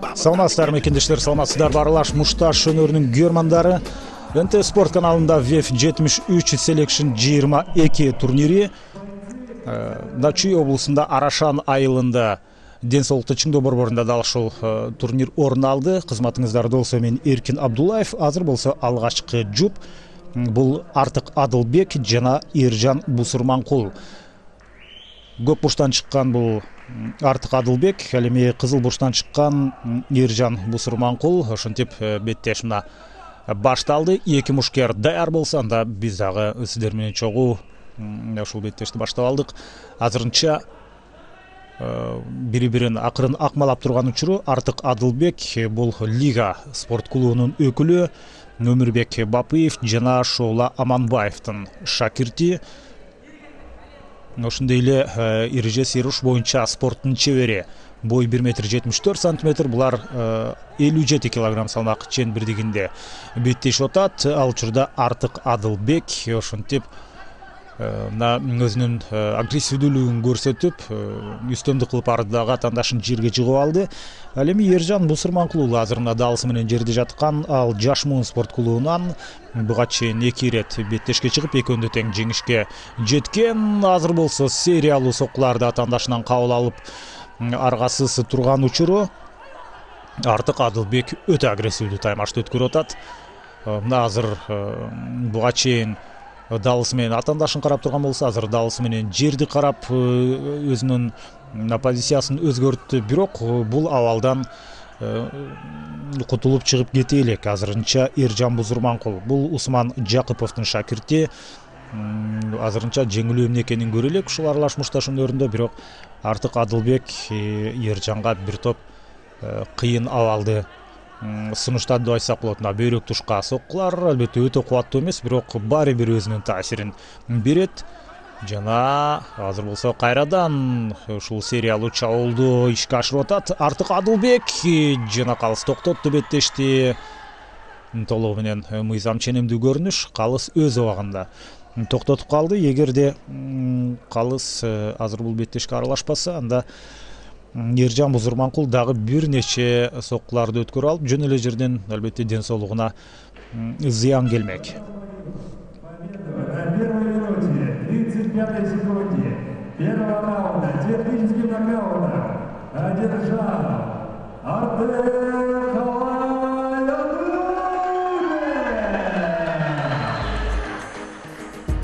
Саламатсыздар мекендештер, саламатсыздар барлаш мушташ өнөрүнүн көрмандары. НТ Спорт каналында ВЕФ 73 Selection 22 турнири Начи облусунда Арашан айылында Ден соолукту чыңдоо борборунда дал ушул турнир орун алды. Кызматыңыздарда болсо мен Эркин Абдуллаев, азыр болсо алгачкы жуп бул Артык Адылбек жана Эржан Бусурманкул. Көк бурчтан чыккан бул Артык Адылбек, ал эми кызыл бурчтан чыккан Эржан Бусурманкул. Ошентип беттеш мына башталды. Эки мушкер даяр болсо, анда биз дагы сиздер менен чогуу ушул беттешти баштап алдык. Азырынча бири-бирин акырын акмалап турган учуру Артык Адылбек бул Лига спорт клубунун өкүлү, Өмүрбек Бапыев жана Шоола Аманбаевдин шакирти. Ошондой эле эрежеси руш боюнча спорттун чебери, бой 1,74 метр, булар 57 килограмм салмак чен бирдигинде беттешип атат. Ал учурда Артык Адылбек ошентип өзүнүн агрессивдүүлүгүн көрсөтүп, үстөмдүк кылып ардагы атаандашын жерге жыгып алды. Ал эми Эржан Бусурманкул азыр мына далысы менен жерде жаткан, ал Жаш Муун спорт клубунан буга чейин 2 ирет беттешке чыгып, экөөндө тең жеңишке жеткен. Азыр болсо сериялуу соккуларды атаандашынан кабыл алып, аргасыз турган учуру Артык Адылбек өтө агрессивдүү таймашты өткөрүп атат. Мына азыр буга чейин далысы менен атаандашын карап турган болсо, азыр далысы менен жерди карап өзүнүн позициясын өзгөрттү. Бирок бул абалдан кутулуп чыгып кете элек. Азырынча Эржан Бусурманкул бул Усман Жакыповдун шакирти. Азырынча жеңилүү эмне экенин көрө элек ушул аралаш мушташ өнөрүндө. Бирок Артык Адылбек Эржанга бир топ кыйын абалды сунуштады деп айтсак болот. Бөйрөк тушка соккулар албетте өтө кубаттуу эмес, бирок баары бир өзүнүн таасирин берет. Жана азыр болсо кайрадан ушул сериялуу чабуулду ишке ашырып атат Артык Адылбек. Жана калыс токтотту беттешти. Толугу менен мыйзам ченемдүү көрүнүш. Калыс өз убагында токтотуп калды. Эгерде калыс азыр бул беттешке аралашпаса, анда Эржан Бусурманкул дагы бир нече соккуларды өткөрүп алып, жөн эле жерден албетте ден соолугуна зыян келмек.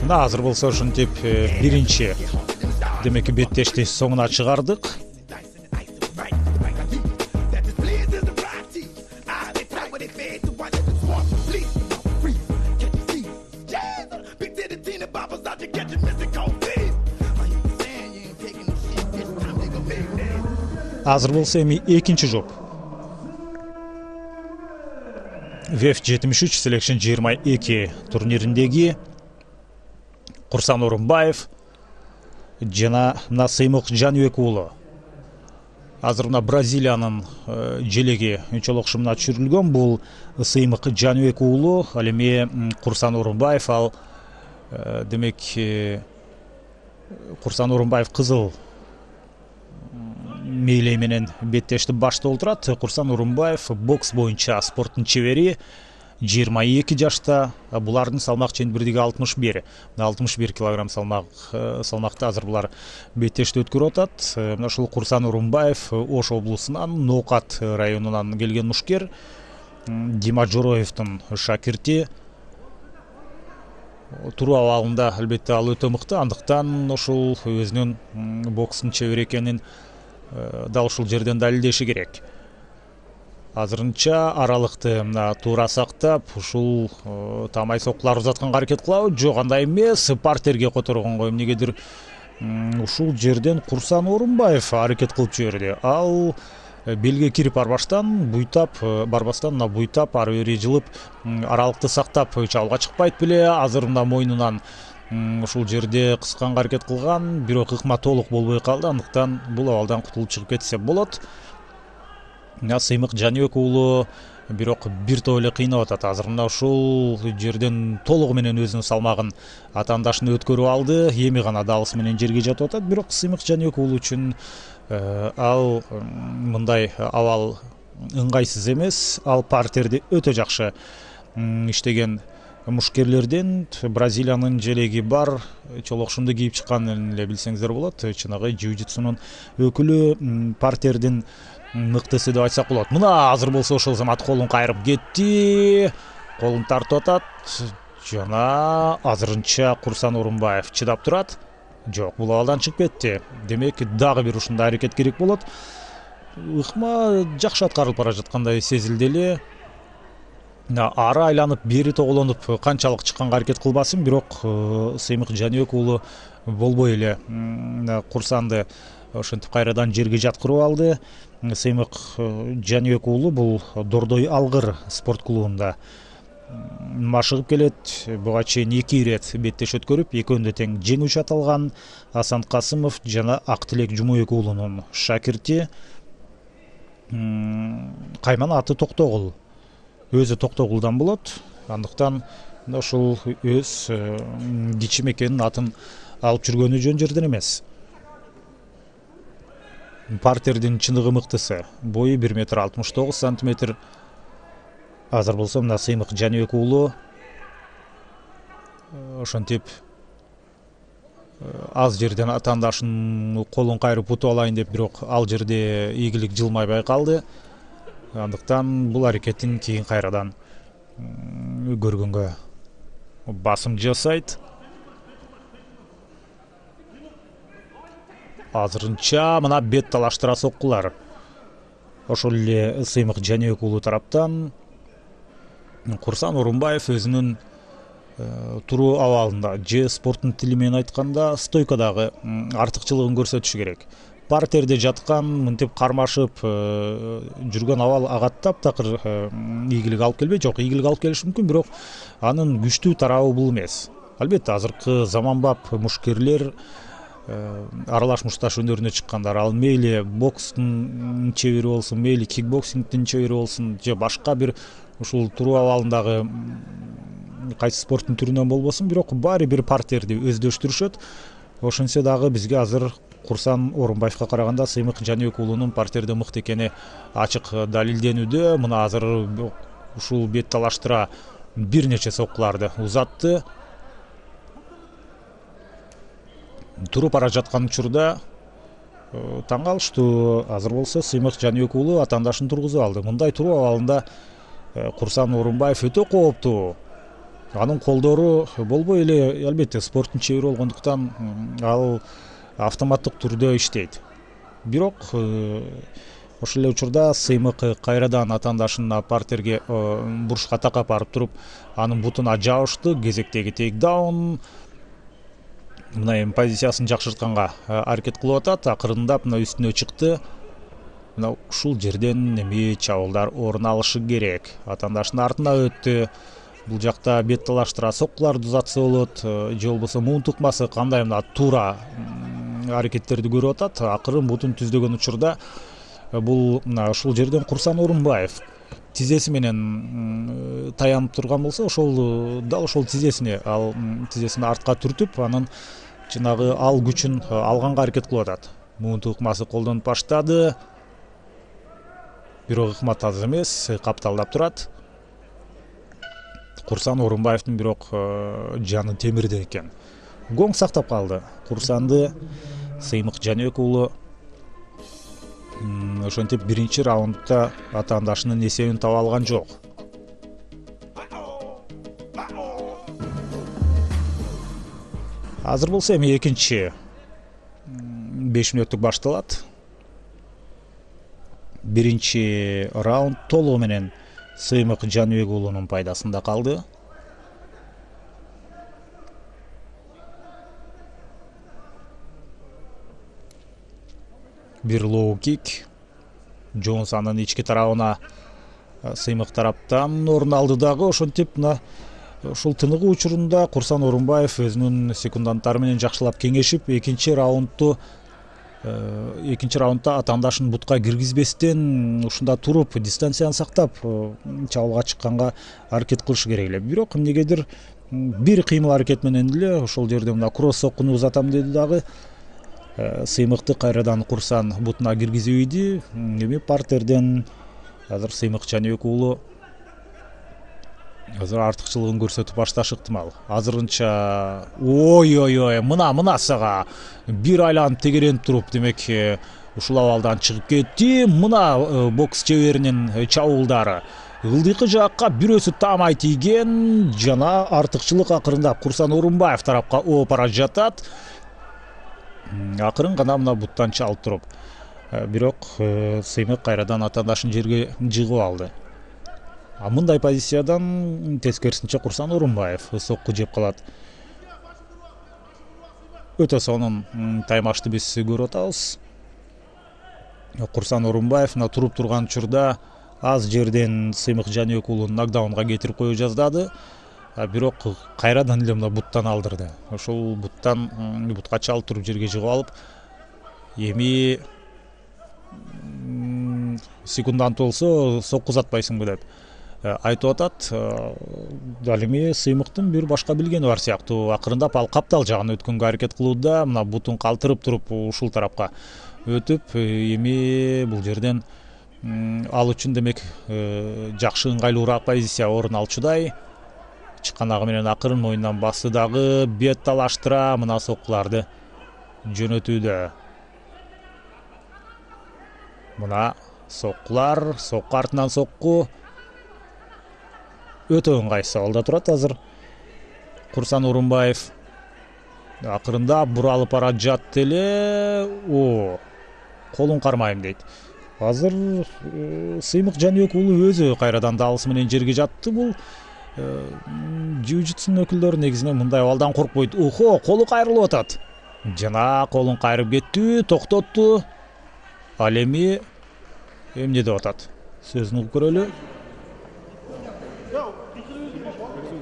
Мына азыр болсо ошентип биринчи демеки беттешти соңуна чыгардык. Азыр болсо эми экинчи жоп. ВЕФ 73 Selection 22 турнириндеги Курсан Орунбаев жана мына Сыймык Жаныбек уулу. Азыр мына Бразилиянын желеги чолокшумуна түшүрүлгөн бул Сыймык Жаныбек уулу. Ал эми Курсан Орунбаев, ал демек Курсан Орунбаев кызыл мейлей менен беттешти баштап турат. Курсан Орунбаев бокс боюнча спорттун чебери, 22 жашта. Булардын салмак чен бирдиги 61. 61 килограмм салмакта азыр булар беттешти өткөрүп атат. Мына ушул Курсан Орунбаев Ош облусунан, Ноокат районунан келген мушкер, Дима Жороевдин шакирти. Туруу абалында албетте ал өтө мыкты, андыктан ушул өзүнүн бокстун чебери экенин дал ушул жерден далилдеши керек. Азырынча аралыкты мына туура сактап, ушул тамай соккулар узатканга аракет кылабы? Жок, андай эмес. Партерге которгонго эмнегедир ушул жерден Курсан Орунбаев аракет кылып жиберди. Ал белге кирип барбастан, мына буйтап ары бери жылып, аралыкты сактап чабуулга чыкпайт беле. Азыр мына мойнунан ушул жерде кысканга аракет кылган, бирок ыкма толук болбой калды. Андыктан бул абалдан кутулуп чыгып кетсе болот. Сыймык Жаныбек уулу бирок бир топ эле кыйнап атат. Азыр мына ушул жерден толугу менен өзүнүн салмагын атаандашын өткөрүп алды. Эми гана далысы менен жерге жатып атат. Бирок Сыймык Жаныбек уулу үчүн ал мындай абал ыңгайсыз эмес, ал партерди өтө жакшы иштеген мушкерлерден Бразилиянын желеги бар чолокшумду кийип чыкканын эле билсеңиздер болот. Чынагы jiu-jitsu'нун өкүлү, партердин мыктысы деп айтсак болот. Мына азыр болсо ошол замат колун кайрып кетти, колун тартып атат жана азырынча Курсан Орунбаев чыдап турат. Жок, бул абалдан чыгып кетти. Демек дагы бир ушундай аракет керек болот. Ыкма жакшы аткарылып бара жаткандай сезилди эле. Ары айланып, бери тоголонуп канчалык чыкканга аракет кылбасын, бирок Сыймык Жаныбек уулу болбой эле Курсанды ошентип кайрадан жерге жаткырып алды. Сыймык Жаныбек уулу бул Дордой Алгыр спорт клубунда машыгып келет. Буга чейин 2 ирет беттеш өткөрүп, экөөнү тең жеңүүчү аталган. Асан Касымов жана Актилек Жумабек уулунун шакирти. Кайман аты Токтогул. Өзү Токтогулдан болот. Андыктан ошол өз кичи мекенин атын алып жүргөнү жөн жерден эмес. Партердин чыныгы мыктысы. Бою 1,69 метр. Азыр болсо мына Сыймык Жаныбек уулу ошентип аз жерден атаандашынын колун кайрып утуп алайын деп, бирок ал жерде ийгилик жылмайбай калды. Андыктан бул аракетин кийин кайрадан көргөнгө басым жасайт. Азырынча мына бет талаштыра соккулар. Ошол эле Сыймык Жаныбек уулу тараптан Курсан Орунбаев өзүнүн туруу абалында, же спорттун тили менен айтканда стойкадагы артыкчылыгын көрсөтүшү керек. Партерде жаткан, мынтип кармашып жүргөн абал ага таптакыр ийгилик алып келбейт. Жок, ийгилик алып келиши мүмкүн, бирок анын күчтүү тарабы бул эмес. Албетте азыркы заманбап мушкерлер, аралаш мушташ өнөрүнө чыккандар, ал мейли бокстун чебери болсун, мейли кикбоксингдин чебери болсун, же башка бир ушул туруу абалындагы кайсы спорттун түрүнөн болбосун, бирок баары бир партерди өздөштүрүшөт. Ошентсе дагы бизге азыр Курсан Орунбаевка караганда Сыймык Жаныбек уулунун партерде мыкты экени ачык далилденүүдө. Мына азыр ушул бет талаштыра бир нече соккуларды узатты. Туруп бара жаткан учурда таң калыштуу. Азыр болсо Сыймык Жаныбек уулу атаандашын тургузуп алды. Мындай туруу абалында Курсан Орунбаев өтө кооптуу. Анын колдору болбой эле, албетте спорттун чебери болгондуктан ал автоматтык түрдө иштейт. Бирок ошол эле учурда Сыймык кайрадан атаандашына партерге бурушка такап барып туруп, анын бутуна жабышты. Кезектеги тейкдаун. Мына эми позициясын жакшыртканга аракет кылып атат. Акырындап мына үстүнө чыкты. Мына ушул жерден эми чабуулдар орун алышы керек. Атаандашынын артына өттү. Бул жакта бет талаштыра соккуларды узатса болот, же болбосо муун тукмасы кандай мына туура аракеттерди көрүп атат. Акырын бутун түздөгөн учурда бул мына ушул жерден Курсан Орунбаев тизеси менен таянып турган болсо, ошол дал ошол тизесине артка түртүп, анын чынагы ал күчүн алганга аракет кылып атат. Муун тукмасы колдонуп баштады. Бирок ыкмат аз эмес, капталдап турат. Курсан Орунбаевдин бирок жаны темирден экен. Гоң сактап калды. Курсанды Сыймык Жаныбек уулу ошентип биринчи раундда атаандашынын эсебин таба алган жок. Азыр болсо эми экинчи 5 мүнөттүк башталат. Биринчи раунд толугу менен Сыймык Жаныбек уулунун пайдасында калды. Бир лоу кик Джонсонун ички тарабына Сыймык тараптан орун алды дагы. Ошентип мына ушул тыныгуу учурунда Курсан Орунбаев өзүнүн секунданттары менен жакшылап кеңешип, экинчи раундда атаандашын бутка киргизбестен ушунда туруп, дистанцияны сактап чабуулга чыкканга аракет кылышы керек эле. Бирок эмнегедир бир кыймыл аракет менен эле ошол жерде мына кросс соккуну узатам деди дагы. Сыймыкты кайрадан Курсан бутуна киргизип ийди. Эми партерден азыр Сыймык Жаныбек уулу азыр артыкчылыгын көрсөтүп башташы ыктымал. Азырынча ой мына сага бир айланып тегеренип туруп, демек ушул абалдан чыгып кетти. Мына бокс чеберинин чабуулдары ылдыйкы жакка бирөөсү таамай тийген, жана артыкчылык акырындап Курсан Орунбаев тарапка ооп бара жатат. Акырын гана мына буттан чалып туруп, бирок Сыймык кайрадан атаандашын жерге жыгып алды. Мындай позициядан тескерисинче Курсан Орунбаев сокку жеп калат. Өтө сонун таймашты биз көрүп атабыз. Курсан Орунбаев мына туруп турган учурда аз жерден Сыймык Жаныбек уулун нокдаунга кетирип кое жаздады. Бирок кайрадан эле мына буттан алдырды. Ошол бутка чалып туруп жерге жыгып алып, эми секундантты болсо сокку узатпайсыңбы деп айтып атат. Ал эми Сыймыктын бир башка билгени бар сыяктуу. Акырындап ал каптал жагына өткөнгө аракет кылууда. Мына бутун калтырып туруп ушул тарапка өтүп, эми бул жерден ал үчүн демек жакшы ыңгайлуураак позиция орун алчудай. Чыкканагы менен акырын моюндан басты дагы, бет талаштыра мына соккуларды жөнөтүүдө. Мына соккулар, сокку артынан сокку өтө ыңгайсыз абалда турат азыр Курсан Орунбаев. Акырындап буралып бара жатты эле. Колун кармайм дейт. Азыр Сыймык Жаныбек уулу өзү кайрадан далысы менен жерге жатты. Бул jiu-jitsu өкүлдөрү негизинен мындай абалдан коркпойт. Колу кайрылып атат. Жана колун кайрып кетти, токтотту. Ал эми эмне деп атат? Сөзүн угуп көрөлү.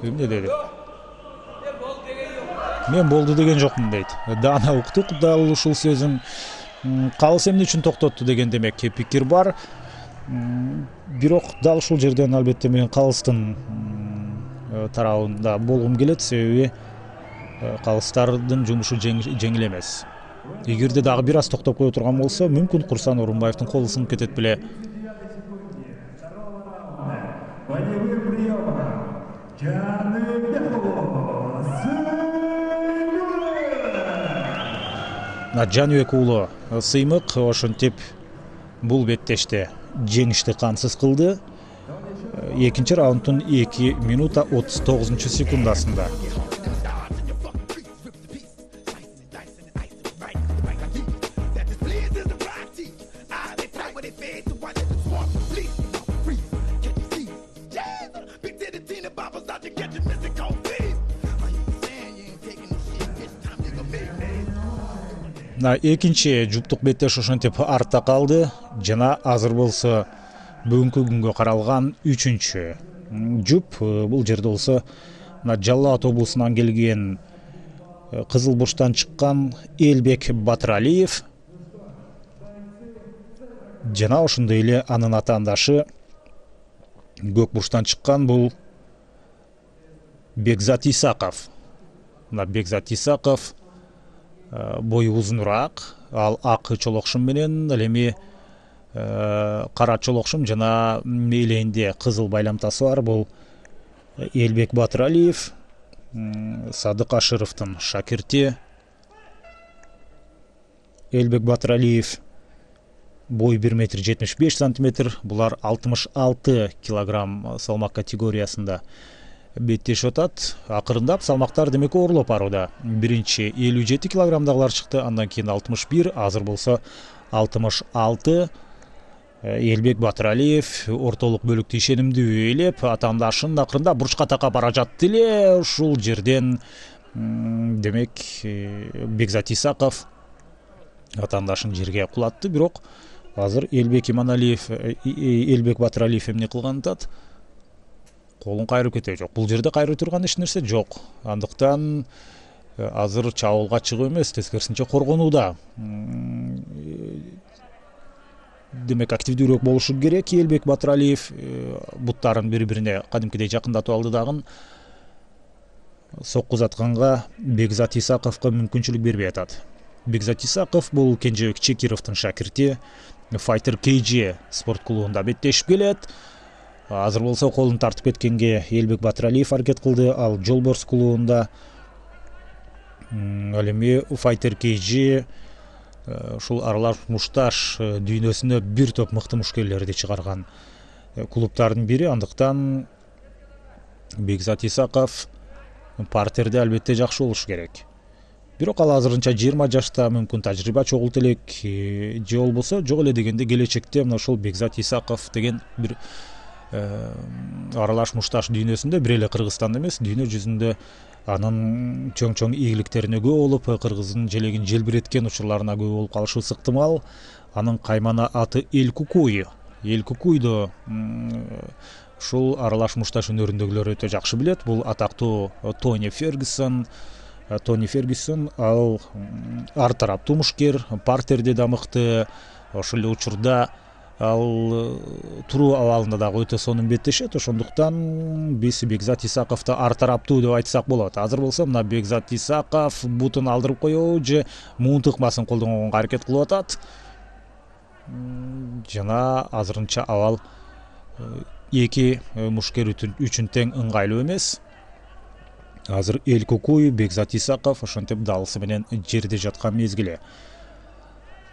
Эмне деди? Мен болду деген жокмун дейт. Дана уктук, дал ушул сөзүн. Калыс эмне үчүн токтотту деген демек пикир бар. Бирок дал ушул жерден албетте мен Калыстын тарабында болгум келет, себеби Калыстардын жумушу жеңил эмес. Эгерде дагы бир аз токтоп кое турган болсо, мүмкүн Курсан Орунбаевдин колу сынып кетет беле. Жаныбек уулу Сыймык ошентип бул беттеште жеңишти камсыз кылды. Экинчи раунддун 2 минута 39 секундасында. Экинчи жуптук беттеш ошентип артта калды. Жана азыр болсо бүгүнкү күнгө каралган 3-чү жуп. Бул жерде болсо Жалал Абад облусунан келген Кызыл Бурчтан чыккан Элбек Батыралиев жана ошондой эле анын атаандашы Көк Бурчтан чыккан бул Бекзат Исаков. Бекзат Исаков бою узунураак, ал ак чолокшум менен, ал эми кара чолокшум жана мээлейинде кызыл байламтасы бар. Бул Элбек Батыралиев, Садык Ашыровдун шакирти. Элбек Батыралиев бой 1,75 метр, булар 66 килограмм салмак категориясында беттешип атат. Акырындап салмактар демек оорлоп барууда. Биринчи 57 килограммдагылар чыкты, андан кийин 61, азыр болсо 66. Элбек Батыралиев ортолук бөлүктү ишенимдүү ээлеп, атаандашын акырындап бурчка такап бара жатты эле. Ушул жерден демек Бекзат Исаков атаандашын жерге кулатты. Бирок азыр Элбек Батыралиев эмне кылганын атат? Колун кайрып кетеби жок. Бул жерде кайрып турган эч нерсе жок. Андыктан азыр чабуулга чыгуу эмес, тескерисинче коргонууда. Демек активдүүрөөк болушу керек. Элбек Батыралиев буттарын бири-бирине кадимкидей жакындатып алды дагы. Сокку узатканга Бекзат Исаковго мүмкүнчүлүк бербей атат. Бекзат Исаков бул Кенжебек Чекировдун шакирти. Fighter KG спорт клубунда беттешип келет. Азыр болсо колун тартып кеткенге Элбек Батыралиев аракет кылды, ал Жолборс клубунда. Ал эми Fighter KG ушул аралаш мушташ дүйнөсүнө бир топ мыкты мушкерлерди чыгарган клубтардын бири. Андыктан Бекзат Исаков партерде албетте жакшы болуш керек. Бирок ал азырынча 20 жашта, мүмкүн тажрыйба чогулт элек, же болбосо жок эле дегенде келечекте мына ошол Бекзат Исаков деген бир аралаш мушташ дүйнөсүндө, бир эле Кыргызстанда эмес, дүйнө жүзүндө анын чоң ийгиликтерине күбө болуп, кыргыздын желегин желбиреткен учурларына күбө болуп калышыбыз ыктымал. Анын каймана аты Эл Кукуй. Эл Кукуйду ушул аралаш мушташ өнөрүндөгүлөр өтө жакшы билет. Бул атактуу Тони Фергюсон, ал ар тараптуу мушкер, партерде да мыкты, ошол эле учурда ал туруу абалында дагы өтө сонун беттешет. Ошондуктан биз Бекзат Исаковду ар тараптуу деп айтсак болот. Азыр болсо мына Бекзат Исаков бутун алдырып коебу же муун тыкмасын колдонгонго аракет кылып атат. Жана азырынча абал эки мушкер үчүн тең ыңгайлуу эмес. Азыр Эл Кукуй, Бекзат Исаков ошентип далысы менен жерде жаткан мезгили.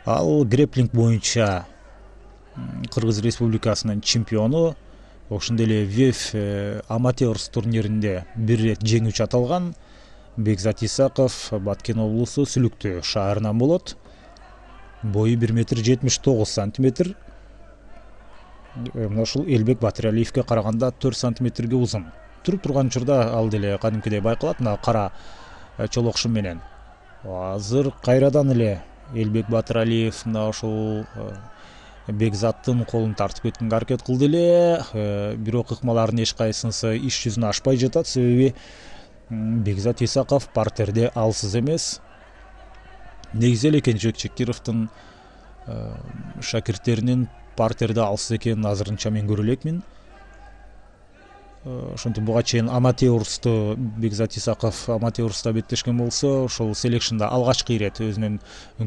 Ал греплинг боюнча Кыргыз Республикасынын чемпиону. Ошондой эле ВЕФ аматерс турниринде бир рет жеңүүчү аталган. Бекзат Исаков Баткен облусу Сүлүктүү шаарынан болот. Бою 1,79 метр. Мына ушул Элбек Батыралиевке караганда 4 сантиметрге узун. Туруп турган учурда ал деле кадимкидей байкалат, мына кара чолокшум менен. Азыр кайрадан эле Элбек Батыралиев мына ушул Бекзаттын колун тартып кеткенге аракет кылды эле. Бирок ыкмалардын эч кайсынысы иш жүзүнө ашпай жатат, себеби Бекзат Исаков партерде алсыз эмес. Негизи эле Кенжебек Чекировдун шакирттеринин партерде алсыз экенин азырынча мен көрө элекмин. Ошентип буга чейин аматерсту Бекзат Исаков аматерста беттешкен болсо, ошол селекшнда алгачкы ирет өзүнүн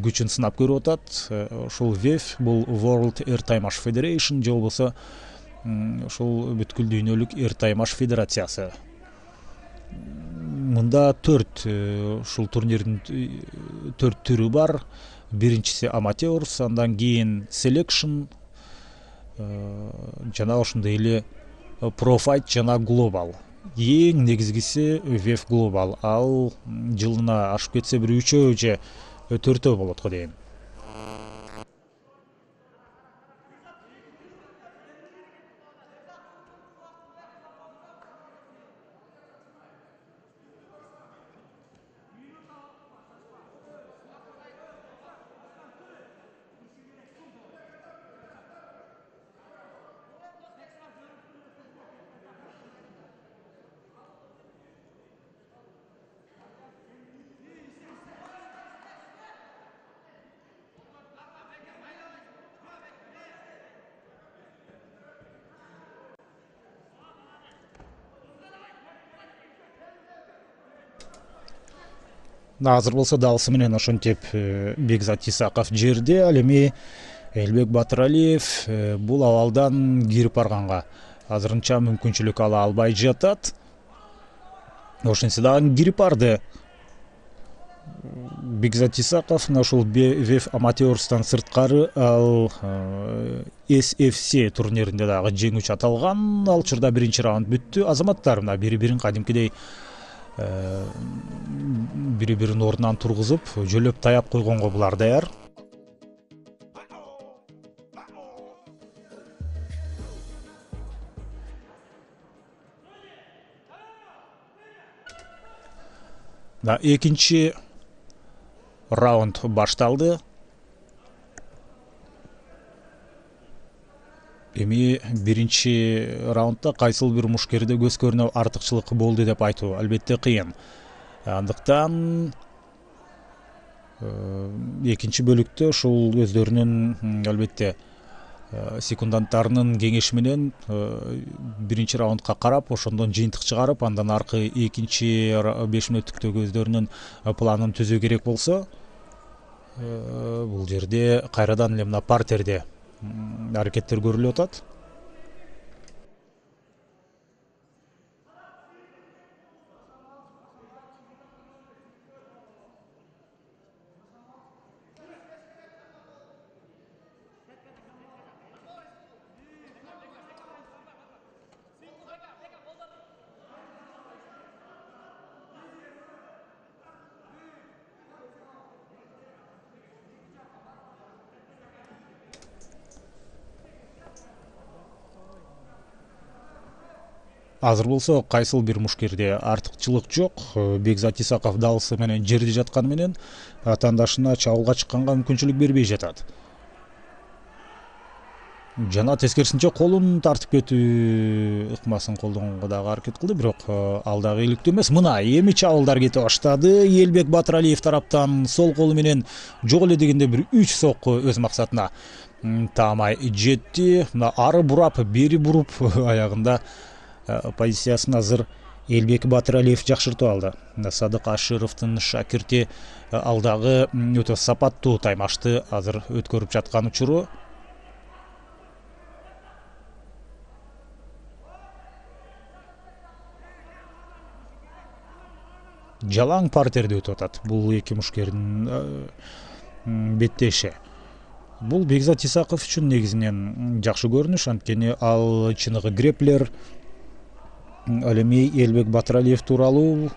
күчүн сынап көрүп атат. Ошол ВЕФ бул World Airtime Federation же болбосо ошол бүткүл дүйнөлүк Airtime федерациясы. Мында 4 ушул турнирдин 4 түрү бар. Биринчиси аматерс, андан кийин селекшн, жана ошондой эле Профайт жана Глобал. Эң негизгиси ВЕФ Глобал. Ал жылына ашып кетсе бир 3 же 4 болот го дейм. Азыр болсо далысы менен ошентип Бекзат Исаков жерде. Ал эми Элбек Батыралиев бул абалдан кирип барганга азырынча мүмкүнчүлүк ала албай жатат. Ошентсе дагы кирип барды. Бекзат Исаков ушул ВЕФ аматерстан сырткары ал SFC турниринде дагы жеңүүчү аталган. Ал учурда биринчи раунд бүттү. Азаматтар мына бири-бирин кадимкидей бири-бирин ордунан тургузуп, жөлөп таяп койгонго булар даяр. Экинчи раунд башталды. Эми биринчи раундда кайсыл бир мушкерде көз көрүнө артыкчылык болду деп айтуу албетте кыйын. Андыктан экинчи бөлүктө ушул өздөрүнүн албетте секунданттарынын кеңеши менен биринчи раундка карап, ошондон жыйынтык чыгарып, андан аркы экинчи 5 мүнөттүктөгү өздөрүнүн планын түзүү керек болсо, бул жерде кайрадан эле мына партерде аракеттер көрүлүп атат. Азыр болсо кайсыл бир мушкерде артыкчылык жок. Бекзат Исаков далысы менен жерде жатканы менен атаандашына чабуулга чыкканга мүмкүнчүлүк бербей жатат. Жана тескерисинче колун тартып кетүү ыкмасын колдонууга дагы аракет кылды, бирок ал дагы иликтүү эмес. Мына эми чабуулдар кете баштады. Элбек Батыралиев тараптан сол колу менен жок эле дегенде бир 3 сокку өз максатына таамай жетти. Мына ары бурап, бери буруп аягында позициясын азыр Элбек Батыралиев жакшыртып алды. Садык Ашыровдун шакирти ал дагы өтө сапаттуу таймашты азыр өткөрүп жаткан учуру. Жалаң партерде өтүп атат бул эки мушкердин беттеши. Бул Бекзат Исаков үчүн негизинен жакшы көрүнүш, анткени ал чыныгы греплер. Ал эми Элбек Батыралиев тууралуу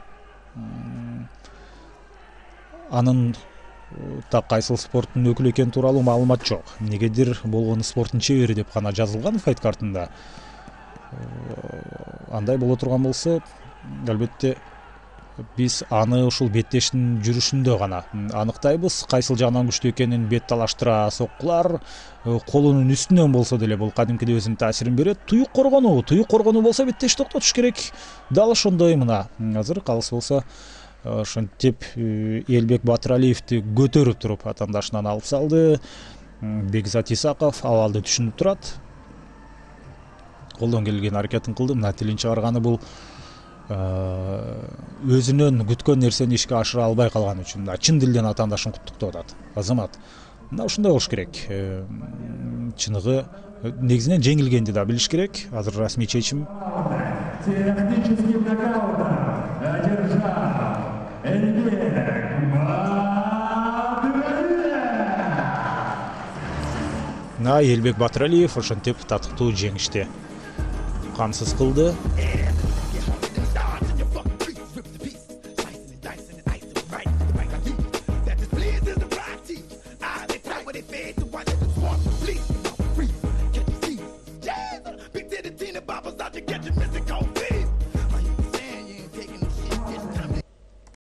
анын так кайсыл спорттун өкүлү экени тууралуу маалымат жок. Негедир болгону спорттун чебери деп гана жазылган файт картында. Андай боло турган болсо, албетте биз аны ушул беттештин жүрүшүндө гана аныктайбыз. Кайсыл жагынан күчтүү экенин бет талаштыра соккулар, колунун үстүнөн болсо деле бул кадимкидей өзүнүн таасирин берет. Туюк коргонуу болсо беттеш токтотуш керек. Дал ошондой мына азыр калыс болсо ошентип Элбек Батыралиевди көтөрүп туруп атаандашынан алып салды. Бекзат Исаков абалды түшүнүп турат. Колдон келген аракетин кылды. Мына тилин чыгарганы бул өзүнөн күткөн нерсени ишке ашыра албай калган үчүн чын дилден атаандашын куттуктап атат. Азамат, мына ушундай болуш керек. Чыныгы негизинен жеңилгенди да билиш керек. Азыр расмий чечим. Технический нокаут одержал Элбек Батыралиев. Элбек Батыралиев ошентип татыктуу жеңишти камсыз кылды.